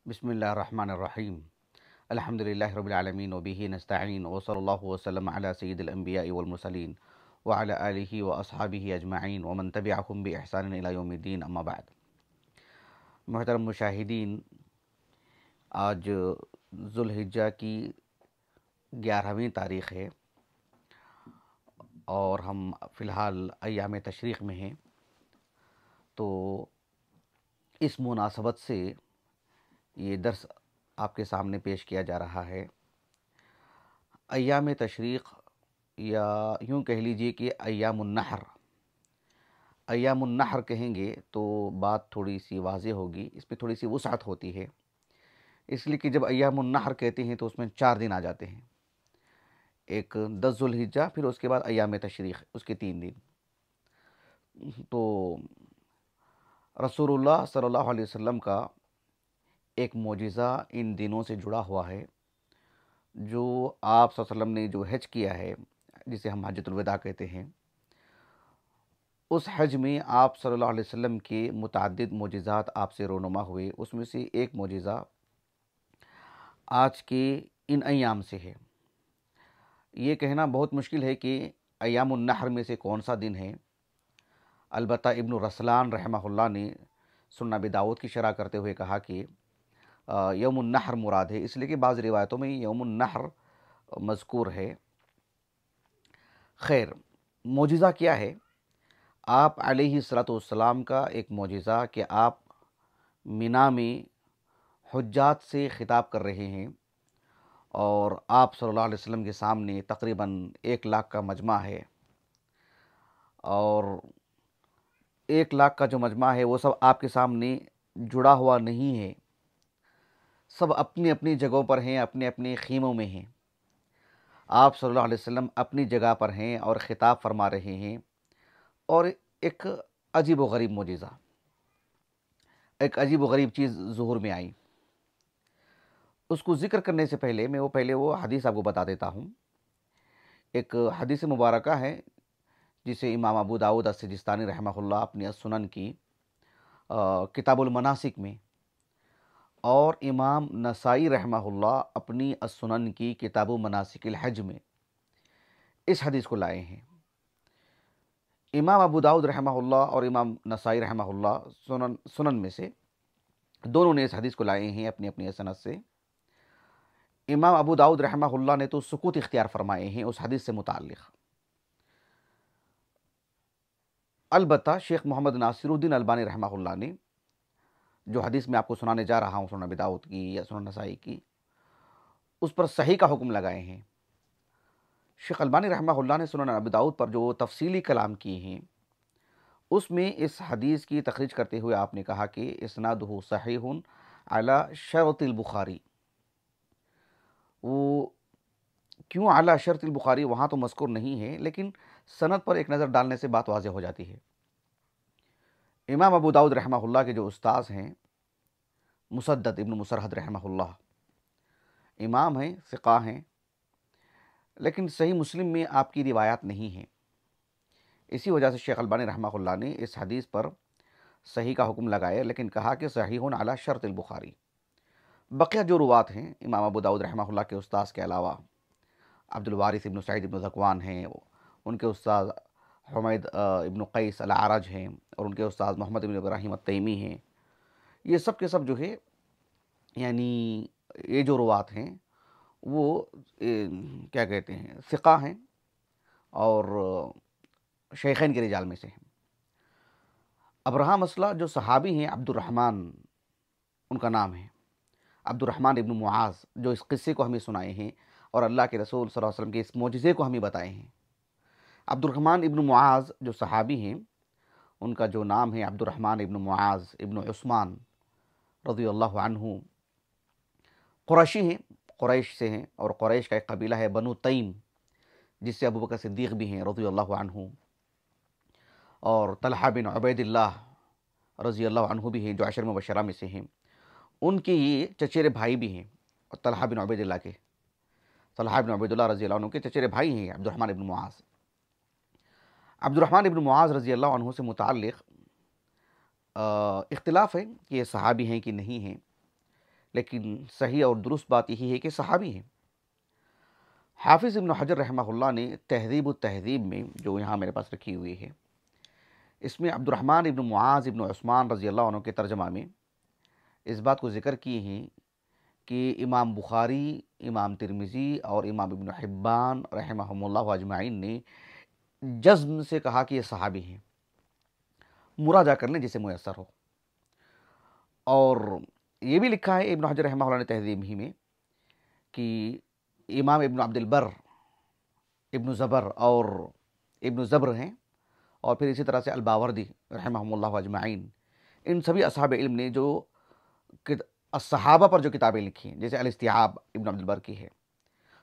بسم الله الرحمن الرحيم. الحمد لله رب العالمين وبه نستعين وصلى الله وسلم على سيد الأنبياء والمرسلين وعلى آله وأصحابه أجمعين ومن تبعهم بإحسان إلى يوم الدين أما بعد. محترم مشاہدین، آج ذوالحجہ کی 11ویں تاریخ ہے اور ہم فی الحال ایام تشریق میں ہیں، تو اس مناسبت سے یہ درس آپ کے سامنے پیش کیا جا رہا ہے۔ ایام تشریق، یا یوں کہہ لیجئے کہ ایام النحر۔ ایام النحر کہیں گے تو بات تھوڑی سی واضح ہوگی، اس پہ تھوڑی سی وسعت ہوتی ہے، اس لیے کہ جب ایام النحر کہتے ہیں تو اس میں 4 دن آ جاتے ہیں، ایک 10 ذوالحجہ، پھر اس کے بعد ایام تشریق، اس کے 3 دن۔ تو رسول اللہ صلی اللہ علیہ وسلم کا ایک معجزہ ان دنوں سے جڑا ہوا ہے، جو آپ صلی اللہ علیہ وسلم نے جو حج کیا ہے، جسے ہم حجۃ الوداع کہتے ہیں، اس حج میں آپ صلی اللہ علیہ وسلم کے متعدد معجزات آپ سے رونما ہوئے۔ اس میں سے ایک معجزہ آج کے ان ایام سے ہے۔ یہ کہنا بہت مشکل ہے کہ ایام النحر میں سے کون سا دن ہے۔ البتہ ابن رسلان رحمہ اللہ نے سنن ابی داؤد کی شرح کرتے ہوئے کہا کہ یوم النحر مراد ہے، اس لیے کہ بعض روایتوں میں یوم النحر مذکور ہے۔ خیر، معجزہ کیا ہے؟ آپ علیہ الصلوۃ والسلام کا ایک معجزہ کہ آپ مینا میں حجاج سے خطاب کر رہے ہیں، اور آپ صلی اللہ علیہ وسلم کے سامنے تقریباً 1 لاکھ کا مجمع ہے، اور 1 لاکھ کا جو مجمع ہے وہ سب آپ کے سامنے جڑا ہوا نہیں ہے، سب اپنی اپنی جگہوں پر ہیں، اپنے اپنے خیموں میں ہیں۔ آپ صلی اللہ علیہ وسلم اپنی جگہ پر ہیں اور خطاب فرما رہے ہیں، اور ایک عجیب و غریب معجزہ، ایک عجیب و غریب چیز ظہور میں آئی۔ اس کو ذکر کرنے سے پہلے میں وہ حدیث آپ کو بتا دیتا ہوں۔ ایک حدیث مبارکہ ہے جسے امام ابو داؤد السجستانی رحمہ اللہ اپنی السنن کی کتاب المناسک میں، اور امام نسائی رحمہ اللہ اپنی السنن کی کتاب مناسک الحج میں اس حدیث کو لائے ہیں۔ امام ابو داؤد رحمہ اللہ اور امام نسائی رحمہ اللہ سنن میں سے دونوں نے اس حدیث کو لائے ہیں اپنی اپنی سند سے۔ امام ابو داؤد رحمہ اللہ نے تو سکوت اختیار فرمائے ہیں اس حدیث سے متعلق۔ البتہ شیخ محمد ناصر الدین البانی رحمہ اللہ نے جو حدیث میں آپ کو سنانے جا رہا ہوں، سنن ابی داؤد کی یا سنن نسائی کی، اس پر صحیح کا حکم لگائے ہیں۔ شیخ البانی رحمہ اللہ نے سنن ابی داؤد پر جو تفصیلی کلام کیے ہیں، اس میں اس حدیث کی تخریج کرتے ہوئے آپ نے کہا کہ اسنادہ صحیح علی شرط البخاری۔ وہ کیوں اعلی شرط البخاری وہاں تو مذکور نہیں ہے، لیکن سند پر ایک نظر ڈالنے سے بات واضح ہو جاتی ہے۔ امام ابو داؤد رحمہ اللہ کے جو استاذ ہیں، مسدد ابن مسرحد رحمہ اللہ، امام ہیں، ثقہ ہیں، لیکن صحیح مسلم میں آپ کی روایات نہیں ہیں۔ اسی وجہ سے شیخ البانی رحمہ اللہ نے اس حدیث پر صحیح کا حکم لگایا، لیکن کہا کہ صحیح علی شرط البخاری۔ بقیہ جو روات ہیں امام ابو داؤد رحمہ اللہ کے استاذ کے علاوہ، عبد الوارث ابن سعید ابن ذکوان ہیں، ان کے استاذ حمید ابن قیس الاعرج ہیں، اور ان کے استاذ محمد ابن ابراہیم التیمی ہیں، یہ سب کے سب جو ہے، یعنی یہ جو روات ہیں وہ کیا کہتے ہیں، ثقہ ہیں، اور شیخین کے رجال میں سے ہیں۔ اب رہا مسئلہ جو صحابی ہیں، عبد الرحمن ان کا نام ہے، عبد الرحمن ابن معاذ، جو اس قصے کو ہمیں سنائے ہیں اور اللہ کے رسول صلی اللہ علیہ وسلم کے اس معجزے کو ہمیں بتائے ہیں۔ عبد الرحمن ابن معاذ جو صحابی ہیں، ان کا جو نام ہے عبد الرحمن ابن معاذ ابن عثمان رضی اللہ عنہ، قریشی ہیں، قریش سے ہیں، اور قریش کا ایک قبیلہ ہے بنو تیم، جس سے ابوبکر صدیق بھی ہیں رضی اللہ عنہ، اور طلحہ بن عبید اللہ رضی اللہ عنہ بھی ہیں، جو 10 مبشرہ میں سے ہیں۔ ان کے یہ چچیرے بھائی بھی ہیں، طلحہ بن عبید اللہ کے، طلحہ بن عبید اللہ رضی اللہ عنہ کے چچیرے بھائی ہیں عبد الرحمن ابن معاذ۔ عبد الرحمن ابن معاذ رضی اللہ عنہ سے متعلق اختلاف ہے کہ یہ صحابی ہیں کہ نہیں ہیں، لیکن صحیح اور درست بات یہی ہے کہ صحابی ہیں۔ حافظ ابن حجر رحمہ اللہ نے تہذیب التہذیب میں جو یہاں میرے پاس رکھی ہوئی ہے، اس میں عبد الرحمن ابن معاذ ابن عثمان رضی اللہ عنہ کے ترجمہ میں اس بات کو ذکر کیے ہیں کہ امام بخاری، امام ترمذی اور امام ابن حبان رحمہم اللہ اجمعین نے جزم سے کہا کہ یہ صحابی ہیں، مراجعہ کر لیں جسے میسر ہو۔ اور یہ بھی لکھا ہے ابن حجر رحمہ اللہ نے تہذیب ہی میں کہ امام ابن عبد البر، ابن زبر اور ابن زبر ہیں، اور پھر اسی طرح سے الباوردی رحمہم اللہ اجمعین، ان سبھی اصحاب علم نے جو الصحابہ پر جو کتابیں لکھی ہیں، جیسے الاستیعاب ابن عبد البر کی ہے،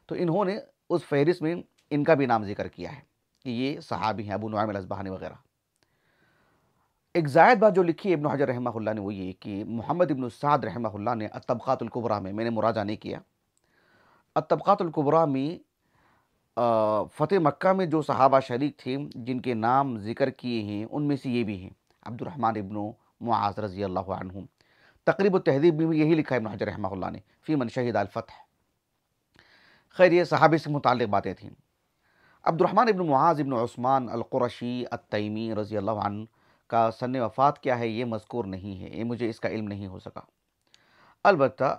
تو انہوں نے اس فہرست میں ان کا بھی نام ذکر کیا ہے کہ یہ صحابی ہیں، ابو نعیم الاصبہانی وغیرہ۔ ایک زائد بات جو لکھی ہے ابن حجر رحمہ اللہ نے وہ یہ کہ محمد ابن سعد رحمہ اللہ نے الطبقات الکبریٰ میں نے مراجعہ نہیں کیا، الطبقات الکبریٰ میں فتح مکہ میں جو صحابہ شریک تھے جن کے نام ذکر کیے ہیں، ان میں سے یہ بھی ہیں عبد الرحمن ابن معاذ رضی اللہ عنہ۔ تقریب التہذیب میں بھی یہی لکھا ہے ابن حجر رحمہ اللہ نے فی من شہد الفتح۔ خیر، یہ صحابی سے متعلق باتیں تھیں۔ عبد الرحمن ابن معاذ ابن عثمان القرشی التیمی رضی اللہ عنہ کا سن وفات کیا ہے یہ مذکور نہیں ہے، یہ مجھے اس کا علم نہیں ہو سکا۔ البتہ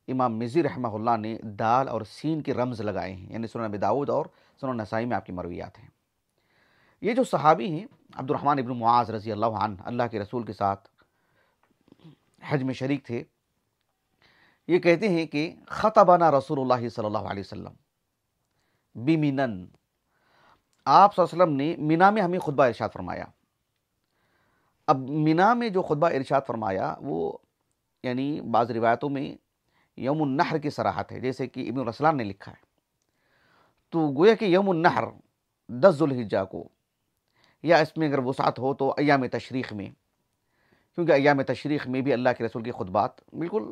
امام مزی رحمہ اللہ نے دال اور سین کے رمز لگائے ہیں، یعنی سنن ابی داؤد اور سنن نسائی میں آپ کی مرویات ہیں۔ یہ جو صحابی ہیں عبد الرحمن ابن معاذ رضی اللہ عنہ، اللہ کے رسول کے ساتھ حج میں شریک تھے، یہ کہتے ہیں کہ خطبنا رسول اللہ صلی اللہ علیہ وسلم بمنن، آپ صلی اللہ علیہ وسلم نے مینا میں ہمیں خطبہ ارشاد فرمایا۔ اب مینا میں جو خطبہ ارشاد فرمایا وہ یعنی بعض روایتوں میں یوم النحر کی صراحت ہے، جیسے کہ ابن رسلان نے لکھا ہے، تو گویا کہ یوم النحر 10 ذوالحجہ کو، یا اس میں اگر وسعت ہو تو ایام تشریق میں، کیونکہ ایام تشریق میں بھی اللہ کے رسول کے خطبات بالکل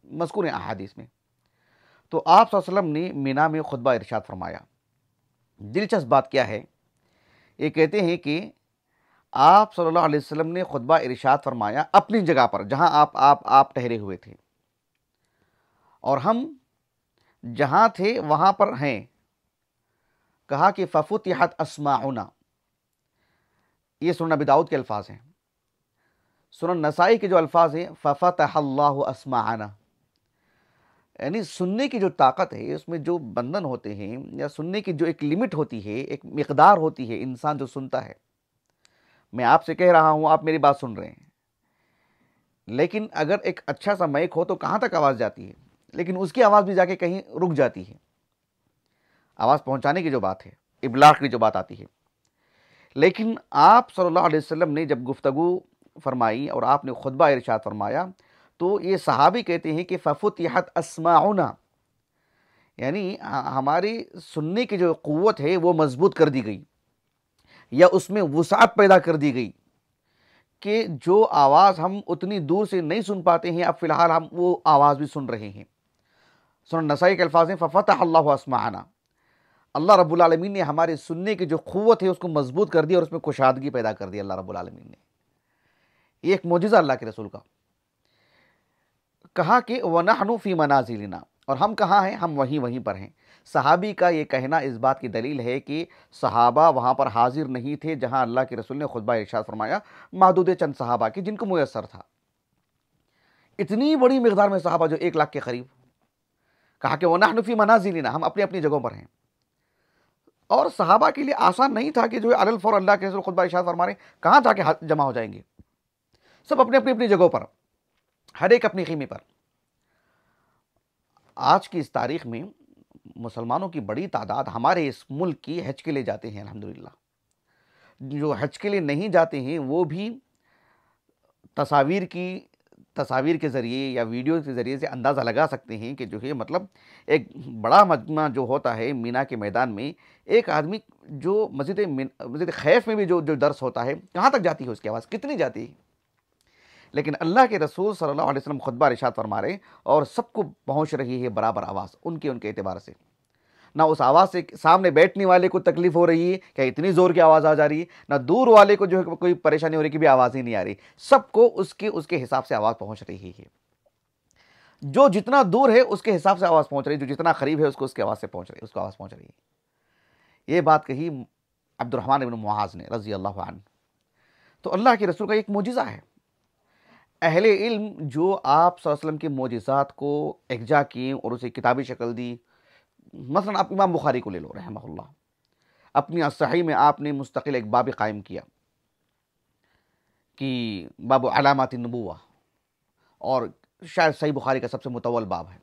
مذکور ہیں احادیث میں۔ تو آپ صلی اللہ علیہ وسلم نے مینا میں خطبہ ارشاد فرمایا۔ دلچسپ بات کیا ہے، یہ کہتے ہیں کہ آپ صلی اللہ علیہ وسلم نے خطبہ ارشاد فرمایا اپنی جگہ پر جہاں آپ ٹھہرے ہوئے تھے، اور ہم جہاں تھے وہاں پر ہیں۔ کہا کہ ففتحت اسماعنا، یہ سنن ابی داؤد کے الفاظ ہیں۔ سنن نسائی کے جو الفاظ ہیں ففتح اللہ اسماعنا، یعنی سننے کی جو طاقت ہے، اس میں جو بندھن ہوتے ہیں یا سننے کی جو ایک لمٹ ہوتی ہے، ایک مقدار ہوتی ہے، انسان جو سنتا ہے، میں آپ سے کہہ رہا ہوں، آپ میری بات سن رہے ہیں، لیکن اگر ایک اچھا سا مائک ہو تو کہاں تک آواز جاتی ہے، لیکن اس کی آواز بھی جا کے کہیں رک جاتی ہے۔ آواز پہنچانے کی جو بات ہے، ابلاغ کی جو بات آتی ہے، لیکن آپ صلی اللہ علیہ وسلم نے جب گفتگو فرمائی اور آپ نے خطبہ ارشاد فرمایا تو یہ صحابی کہتے ہیں کہ ففتحت اسماعنا، یعنی ہماری سننے کی جو قوت ہے وہ مضبوط کر دی گئی، یا اس میں وسعت پیدا کر دی گئی کہ جو آواز ہم اتنی دور سے نہیں سن پاتے ہیں، اب فی الحال ہم وہ آواز بھی سن رہے ہیں۔ سنن نسائی کے الفاظ ہیں ففتح اللہ اسماعنا، اللہ رب العالمین نے ہمارے سننے کی جو قوت ہے اس کو مضبوط کر دی اور اس میں کشادگی پیدا کر دی اللہ رب العالمین نے۔ یہ ایک معجزہ اللہ کے رسول کا۔ کہا کہ وَنَحْنُ فِي مَنَازِلِنَا، اور ہم کہاں ہیں، ہم وہیں پر ہیں۔ صحابی کا یہ کہنا اس بات کی دلیل ہے کہ صحابہ وہاں پر حاضر نہیں تھے جہاں اللہ کے رسول نے خطبہ ارشاد فرمایا، محدود چند صحابہ کی جن کو میسر تھا۔ اتنی بڑی مقدار میں صحابہ جو 1 لاکھ کے قریب، کہا کہ وَنَحْنُ فِي مَنَازِلِنَا، ہم اپنی اپنی جگہوں پر ہیں۔ اور صحابہ کے لیے آسان نہیں تھا کہ جو علی الفور اللہ کے رسول خطبہ ارشاد فرما رہے ہیں، کہاں جا کے جمع ہو جائیں گے، سب اپنی اپنی جگہوں پر، ہر ایک اپنی خیمے پر۔ آج کی اس تاریخ میں مسلمانوں کی بڑی تعداد ہمارے اس ملک کی حج کے لیے جاتے ہیں الحمدللہ۔ جو حج کے لیے نہیں جاتے ہیں وہ بھی تصاویر کے ذریعے یا ویڈیو کے ذریعے سے اندازہ لگا سکتے ہیں کہ جو ہے مطلب ایک بڑا مجمع جو ہوتا ہے مینا کے میدان میں، ایک آدمی جو مسجد خیف میں بھی جو درس ہوتا ہے، کہاں تک جاتی ہے اس کی آواز، کتنی جاتی ہے۔ لیکن اللہ کے رسول صلی اللہ علیہ وسلم خطبہ ارشاد فرما رہے ہیں اور سب کو پہنچ رہی ہے برابر آواز، ان کے اعتبار سے۔ نہ اس آواز سے سامنے بیٹھنے والے کو تکلیف ہو رہی ہے کہ اتنی زور کی آواز آ جا رہی ہے، نہ دور والے کو جو ہے کوئی پریشانی ہو رہی کہ بھی آواز ہی نہیں آ رہی، سب کو اس کے حساب سے آواز پہنچ رہی ہے۔ جو جتنا دور ہے اس کے حساب سے آواز پہنچ رہی ہے، جو جتنا قریب ہے اس کو اس کی آواز سے پہنچ رہی ہے، اس کو آواز پہنچ رہی ہے۔ یہ بات کہی عبد الرحمن بن معاذ نے رضی اللہ عنہ۔ تو اللہ کے رسول کا ایک معجزہ ہے۔ اہل علم جو آپ صلی اللہ علیہ وسلم کے معجزات کو یکجا کیے اور اسے کتابی شکل دی، مثلا آپ امام بخاری کو لے لو رحمہ اللہ، اپنی صحیح میں آپ نے مستقل ایک باب قائم کیا کہ باب علامات النبوہ، اور شاید صحیح بخاری کا سب سے مطول باب ہے،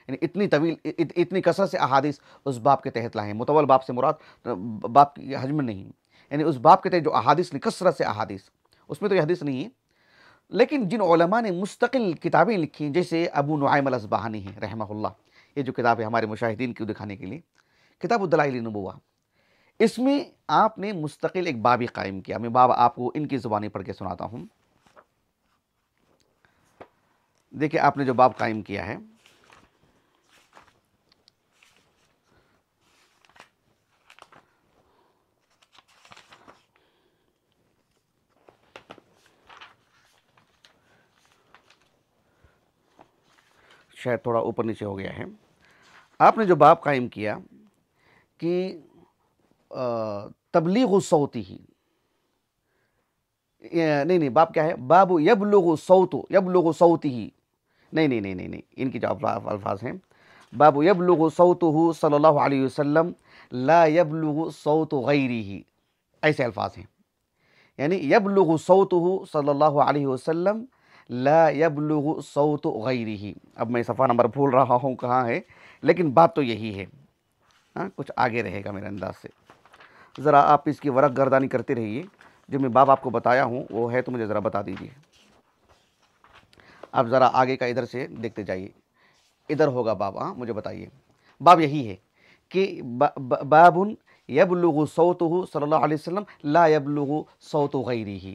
یعنی اتنی طویل اتنی کثرت سے احادیث اس باب کے تحت لائے ہیں۔ مطول باب سے مراد باب کی حجم نہیں، یعنی اس باب کے تحت جو احادیث کثرت سے احادیث، اس میں تو یہ حدیث نہیں ہے، لیکن جن علماء نے مستقل کتابیں لکھی جیسے ابو نعیم الاصبہانی ہیں رحمہ اللہ، یہ جو کتاب ہے ہمارے مشاہدین کو دکھانے کے لیے، کتاب الدلائل النبوہ، اس میں آپ نے مستقل ایک باب قائم کیا۔ میں باب آپ کو ان کی زبانی پڑھ کے سناتا ہوں۔ دیکھیں آپ نے جو باب قائم کیا ہے، شاید تھوڑا اوپر نیچے ہو گیا ہے۔ آپ نے جو باب قائم کیا کہ تبلیغ صوتی ہی، نہیں باب کیا ہے، باب یبلغ صوتی ہی، نہیں، ان کی جو الفاظ ہیں، باب یبلغ صوتہ صلی اللہ علیہ وسلم لا یبلغ صوت غیرہ، ایسے الفاظ ہیں، یعنی یبلغ صوتہ صلی اللہ علیہ وسلم لا یبلغ صوت غیرہ۔ اب میں صفحہ نمبر بھول رہا ہوں کہاں ہے، لیکن بات تو یہی ہے، کچھ آگے رہے گا میرے انداز سے۔ ذرا آپ اس کی ورق گردانی کرتے رہیے، جو میں باب آپ کو بتایا ہوں وہ ہے تو مجھے ذرا بتا دیجیے۔ آپ ذرا آگے کا ادھر سے دیکھتے جائیے، ادھر ہوگا باب، مجھے بتائیے۔ باب یہی ہے کہ باب یبلغ صوتہ صلی اللہ علیہ وسلم لا یبلغ صوت غیرہ،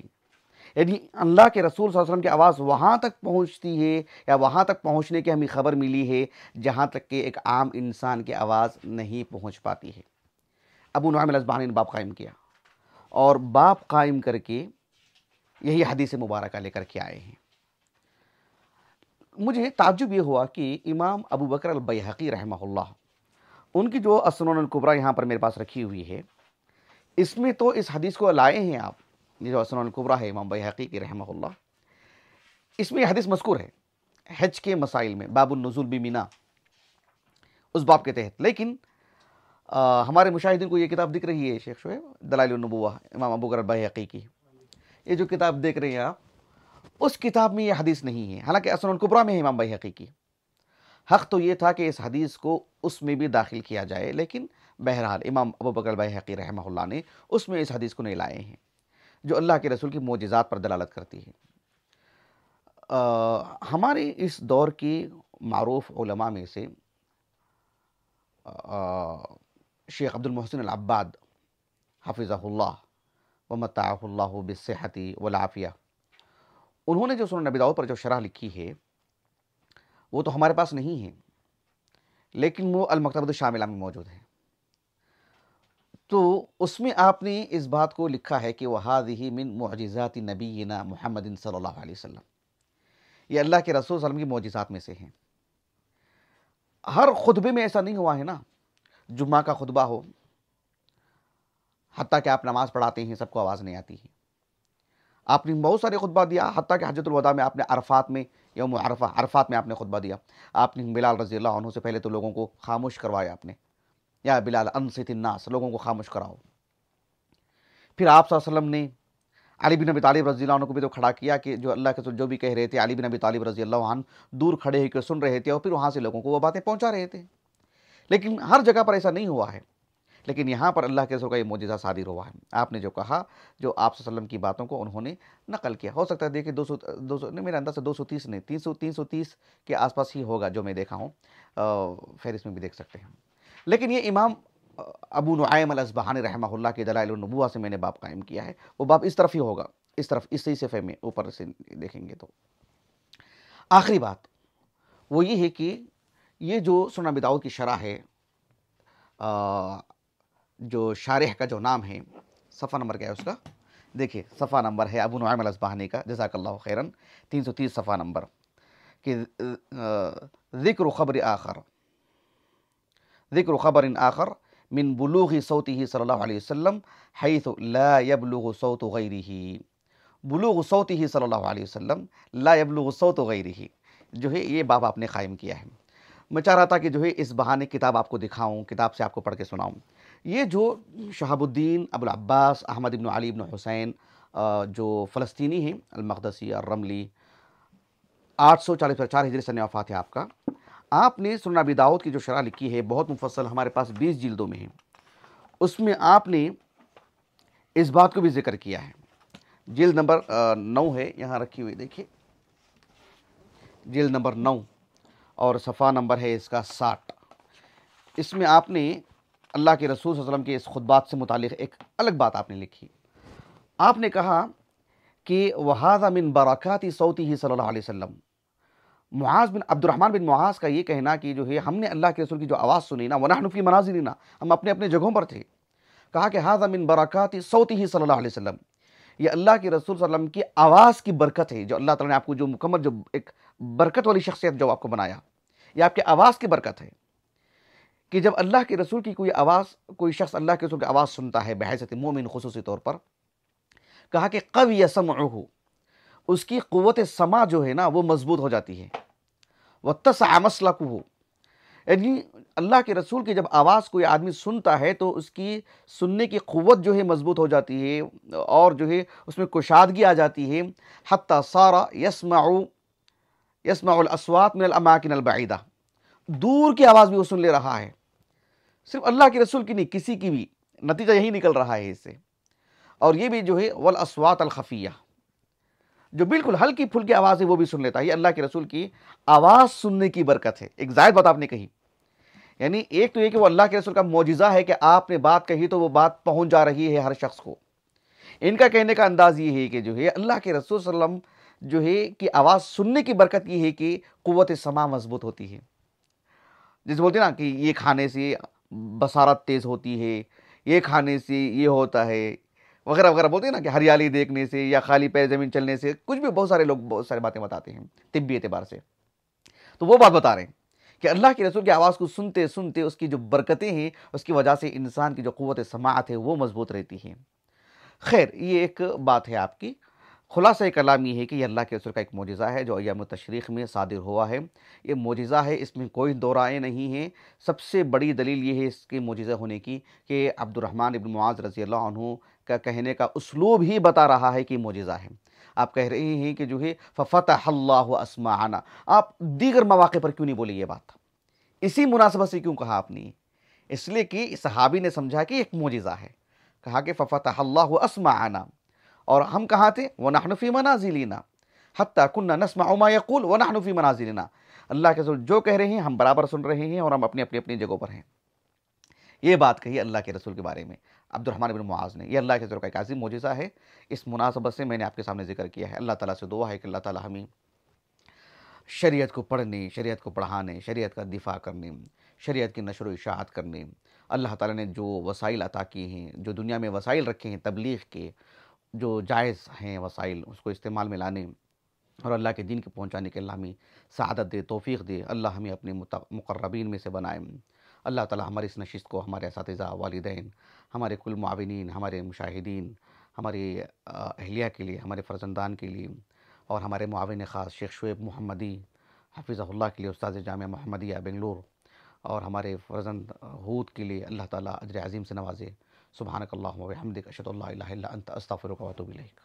یعنی اللہ کے رسول صلی اللہ علیہ وسلم کی آواز وہاں تک پہنچتی ہے یا وہاں تک پہنچنے کی ہمیں خبر ملی ہے جہاں تک کہ ایک عام انسان کی آواز نہیں پہنچ پاتی ہے۔ ابو نعیم الاصبہانی نے باب قائم کیا، اور باب قائم کر کے یہی حدیث مبارکہ لے کر کے آئے ہیں۔ مجھے تعجب یہ ہوا کہ امام ابو بکر البیہقی رحمہ اللہ، ان کی جو السنن الکبریٰ یہاں پر میرے پاس رکھی ہوئی ہے، اس میں تو اس حدیث کو لائے ہیں آپ، یہ جو السنن الکبریٰ ہے امام بیہقی کی رحمہ اللہ، اس میں یہ حدیث مذکور ہے حج کے مسائل میں، باب النزول بمنا، اس باب کے تحت، لیکن ہمارے مشاہدین کو یہ کتاب دکھ رہی ہے شیخ شعیب، دلائل النبوہ امام ابو بکر البیہقی کی، یہ جو کتاب دیکھ رہے ہیں آپ، اس کتاب میں یہ حدیث نہیں ہے، حالانکہ السنن الکبریٰ میں ہے امام بیہقی کی۔ حق تو یہ تھا کہ اس حدیث کو اس میں بھی داخل کیا جائے، لیکن بہرحال امام ابو بکر البیہقی رحمہ اللہ نے اس میں اس حدیث کو نہیں لائے ہیں، جو اللہ کے رسول کی معجزات پر دلالت کرتی ہے۔ ہمارے اس دور کی معروف علماء میں سے شیخ عبد المحسن العباد حفظہ اللہ ومتعہ اللہ بالصحۃ والعافیہ، انہوں نے جو سنن نبی داؤد پر جو شرح لکھی ہے وہ تو ہمارے پاس نہیں ہے، لیکن وہ المکتبۃ الشاملہ میں موجود ہے۔ تو اس میں آپ نے اس بات کو لکھا ہے کہ وَهَذِهِ مِن مُعْجِزَاتِ نَبِيِّنَا محمد صلی اللہ علیہ وسلم، یہ اللہ کے رسول صلی اللہ علیہ وسلم کی معجزات میں سے ہیں۔ ہر خطبے میں ایسا نہیں ہوا ہے نا، جمعہ کا خطبہ ہو، حتیٰ کہ آپ نماز پڑھاتے ہیں سب کو آواز نہیں آتی ہے، آپ نے بہت سارے خطبہ دیا، حتیٰ کہ حجۃ الوداع میں آپ نے عرفات میں، یوم عرفات میں آپ نے خطبہ دیا، آپ نے بلال رضی اللہ عنہ سے پہلے تو لوگوں کو خاموش کروایا، آپ نے یا بلال انصت الناس، لوگوں کو خاموش کراؤ۔ پھر آپ صلی اللہ علیہ وسلم نے علی بن ابی طالب رضی اللہ عنہ کو بھی تو کھڑا کیا کہ جو اللہ کے جو بھی کہہ رہے تھے، علی بن ابی طالب رضی اللہ عنہ دور کھڑے ہو کے سن رہے تھے اور پھر وہاں سے لوگوں کو وہ باتیں پہنچا رہے تھے، لیکن ہر جگہ پر ایسا نہیں ہوا ہے۔ لیکن یہاں پر اللہ کے رسول کا یہ معجزہ صادر ہوا ہے، آپ نے جو کہا، جو آپ صلی اللہ علیہ وسلم کی باتوں کو انہوں نے نقل کیا، ہو سکتا ہے دیکھیں 200 نہیں، میرے انداز سے 230 نہیں، 330 کے آس پاس ہی ہوگا جو میں دیکھا ہوں، فہرست میں بھی دیکھ سکتے ہیں۔ لیکن یہ امام ابو نعیم الاصبہانی رحمہ اللہ کے دلائل النبوہ سے میں نے باب قائم کیا ہے، وہ باب اس طرف ہی ہوگا، اس طرف اس صفحے میں اوپر سے دیکھیں گے تو۔ آخری بات وہ یہ ہے کہ یہ جو سنن نبی داؤد کی شرح ہے، جو شارح کا جو نام ہے، صفحہ نمبر کیا ہے اس کا، دیکھیں صفحہ نمبر ہے ابو نعیم الاصبہانی کا، جزاک اللہ خیرن، 330 صفحہ نمبر۔ کہ ذکر خبر آخر ذکر خبر آخر من بلوغ صوته صلی اللہ علیہ وسلم حیث لا يبلغ صوت غیرہ، بلوغ صوته صلی اللہ علیہ وسلم لا يبلغ صوت غیرہ، جو ہے یہ باب آپ نے قائم کیا ہے۔ میں چاہ رہا تھا کہ جو ہے اس بہانے کتاب آپ کو دکھاؤں، کتاب سے آپ کو پڑھ کے سناؤں۔ یہ جو شہاب الدین ابو العباس احمد بن علی بن حسین جو فلسطینی ہیں، المقدسی الرملی، 844 ہجری سن وفات ہے آپ کا۔ آپ نے سنن ابی داؤد کی جو شرح لکھی ہے بہت مفصل، ہمارے پاس 20 جلدوں میں ہے، اس میں آپ نے اس بات کو بھی ذکر کیا ہے۔ جلد نمبر 9 ہے، یہاں رکھی ہوئی دیکھیے، جلد نمبر 9 اور صفحہ نمبر ہے اس کا 60۔ اس میں آپ نے اللہ کے رسول صلی اللہ علیہ وسلم کے اس خطبات سے متعلق ایک الگ بات آپ نے لکھی۔ آپ نے کہا کہ وَهَذَا مِن بَرَكَاتِ صَوْتِهِ صلی اللہ علیہ وسلم، عبد الرحمن بن معاذ کا یہ کہنا کہ جو ہے ہم نے اللہ کے رسول کی جو آواز سنی نا، وَنَحْنُ فِي مَنَازِلِنَا، ہم اپنے اپنے جگہوں پر تھے، کہا کہ هَذَا مِن بَرَكَاتِ صَوْتِهِ صلی اللہ علیہ وسلم، یہ اللہ کے رسول صلی اللہ علیہ وسلم کی آواز کی برکت ہے، جو اللہ تعالیٰ نے آپ کو جو مکمل جو ایک برکت والی شخصیت جو آپ کو بنایا، یہ آپ کے آواز کی برکت ہے کہ جب اللہ کے رسول کی کوئی آواز، کوئی شخص اللہ کے رسول کی آواز سنتا ہے بحیثیت مومن خصوصی طور پر، کہا کہ قوی سمعہ، اس کی قوت سماع جو ہے نا وہ مضبوط ہو جاتی ہے، واتسع مسلکہ، یعنی اللہ کے رسول کی جب آواز کوئی آدمی سنتا ہے تو اس کی سننے کی قوت جو ہے مضبوط ہو جاتی ہے، اور جو ہے اس میں کشادگی آ جاتی ہے، حتی صار یسمع الاصوات من الاماکن البعیدہ، دور کی آواز بھی وہ سن لے رہا ہے، صرف اللہ کے رسول کی نہیں، کسی کی بھی، نتیجہ یہی نکل رہا ہے اس سے۔ اور یہ بھی جو ہے والاصوات الخفیہ، جو بالکل ہلکی پھلکی آواز ہے وہ بھی سن لیتا ہے، یہ اللہ کے رسول کی آواز سننے کی برکت ہے۔ ایک زائد بات آپ نے کہی، یعنی ایک تو یہ کہ وہ اللہ کے رسول کا معجزہ ہے کہ آپ نے بات کہی تو وہ بات پہنچ جا رہی ہے ہر شخص کو۔ ان کا کہنے کا انداز یہ ہے کہ جو ہے اللہ کے رسول صلی اللہ علیہ وسلم جو ہے کہ آواز سننے کی برکت یہ ہے کہ قوت سماع مضبوط ہوتی ہے، جیسے بولتے ہیں نا کہ یہ کھانے سے بصارت تیز ہوتی ہے، یہ کھانے سے یہ ہوتا ہے وغیرہ وغیرہ، بولتے ہیں نا کہ ہریالی دیکھنے سے یا خالی پیر زمین چلنے سے، کچھ بھی بہت سارے لوگ بہت ساری باتیں بتاتے ہیں طبی اعتبار سے، تو وہ بات بتا رہے ہیں کہ اللہ کے رسول کی آواز کو سنتے سنتے اس کی جو برکتیں ہیں اس کی وجہ سے انسان کی جو قوت سماعت ہے وہ مضبوط رہتی ہے۔ خیر، یہ ایک بات ہے آپ کی۔ خلاصہ کلام یہ ہے کہ یہ اللہ کے رسول کا ایک معجزہ ہے جو ایام تشریق میں صادر ہوا ہے، یہ معجزہ ہے، اس میں کوئی دو رائے نہیں ہیں۔ سب سے بڑی دلیل یہ ہے اس کے معجزہ ہونے کی کہ عبد الرحمن بن معاذ رضی اللہ عنہ کا کہنے کا اسلوب ہی بتا رہا ہے کہ معجزہ ہے۔ آپ کہہ رہے ہیں کہ جو ہے ففتح اللہ اسماعنا، آپ دیگر مواقع پر کیوں نہیں بولے یہ بات؟ اسی مناسبت سے کیوں کہا آپ نے؟ اس لیے کہ صحابی نے سمجھا کہ ایک معجزہ ہے، کہا کہ ففتح اللہ اسماعنا، اور ہم کہاں تھے؟ وَنَحْنُ فِي مَنَازِلِنَا حَتَّى كُنَّا نَسْمَعُ مَا يَقُولُ وَنَحْنُ فِي مَنَازِلِنَا، اللہ کے رسول جو کہہ رہے ہیں ہم برابر سن رہے ہیں اور ہم اپنی اپنی جگہوں پر ہیں۔ یہ بات کہی اللہ کے رسول کے بارے میں عبد الرحمن بن معاذ نے، یہ اللہ کے رسول کا ایک عظیم معجزہ ہے، اس مناسبت سے میں نے آپ کے سامنے ذکر کیا ہے۔ اللہ تعالیٰ سے دعا ہے کہ اللہ تعالیٰ ہمیں شریعت کو پڑھنے، شریعت کو پڑھانے، شریعت کا دفاع کرنے، شریعت کی نشر و اشاعت کرنے، اللہ تعالیٰ نے جو وسائل عطا کیے ہیں، جو دنیا میں وسائل رکھے ہیں تبلیغ کے، جو جائز ہیں وسائل، اس کو استعمال میں لانے اور اللہ کے دین کو پہنچانے کے اللہ ہمیں سعادت دے، توفیق دے، اللہ ہمیں اپنے مقربین میں سے بنائے۔ اللہ تعالیٰ ہماری اس نشست کو ہمارے اساتذہ، والدین، ہمارے کل معاونین، ہمارے مشاہدین، ہمارے اہلیہ کے لیے، ہمارے فرزندان کے لیے، اور ہمارے معاون خاص شیخ شعیب محمدی حفظہ اللہ کے لیے، استاذ جامعہ محمدیہ بنگلور، اور ہمارے فرزند ہود کے لیے اللہ تعالیٰ اجر عظیم سے نوازے۔ سبحانک اللہم و بحمدک، اشہد ان لا الہ الا انت، استغفرک و اتوب الیک۔